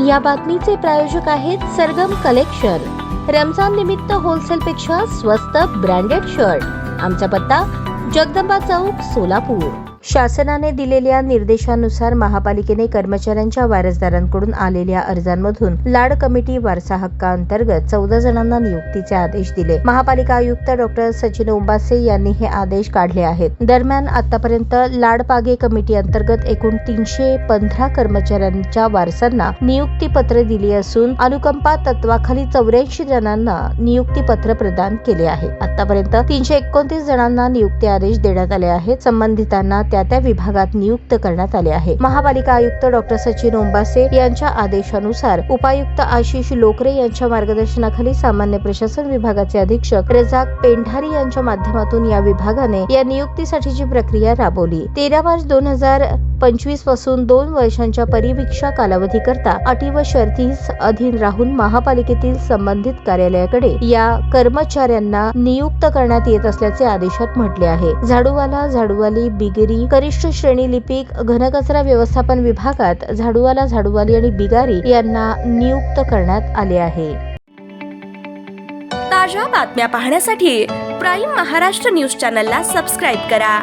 या बातमीचे प्रायोजक आहेत सरगम कलेक्शन। रमजान निमित्त होलसेल पेक्षा स्वस्त ब्रँडेड शर्ट। आमचा पत्ता जगदंबा चौक, सोलापूर। शासनाने दिलेल्या निर्देशानुसार महापालिकेने कर्मचाऱ्यांच्या वारसदारांकडून आलेल्या अर्जांमधून लाड कमिटी वारसा हक्कांतर्गत 14 जणांना नियुक्तीचे आदेश दिले। महापालिका आयुक्त डॉक्टर सचिन ओंबासे यांनी हे आदेश काढले आहेत। दरम्यान आतापर्यंत लाडपागे कमिटी अंतर्गत एकूण 315 कर्मचाऱ्यांच्या वारसांना नियुक्ती पत्र दिली असून अनुकंपा तत्वाखाली 84 जणांना नियुक्ती पत्र प्रदान केले आहे। आतापर्यंत 329 जणांना नियुक्ती आदेश देण्यात आले आहेत। संबंधितांना त्या विभागात नियुक्त करण्यात आले आहे। महापालिका आयुक्त डॉक्टर सचिन ओंबासे यांच्या आदेशानुसार उपायुक्त आशिष लोकरे यांच्या मार्गदर्शनाखाली सामान्य प्रशासन विभागाचे अधीक्षक रजाक पेंढारी यांच्या माध्यमातून या विभागाने या नियुक्तीसाठीची प्रक्रिया राबवली। 13 मार्च 2025 पासून 2 वर्षांच्या परिवीक्षा कालावधी करता अटी व शर्तीस अधीन राहून महापालिकेतील संबंधित कार्यालयाकडे या कर्मचाऱ्यांना नियुक्त करण्यात येत असल्याचे आदेशात म्हटले आहे। झाडूवाला, झाडूवाली, बिगरी, कनिष्ठ श्रेणी लिपिक, घनकचरा व्यवस्थापन विभागात झाडूवाला, झाडूवाली आणि बिगारी यांना नियुक्त करण्यात आले आहे। ताज्या बातम्या पाहण्यासाठी प्राईम महाराष्ट्र न्यूज चॅनलला सबस्क्राईब करा।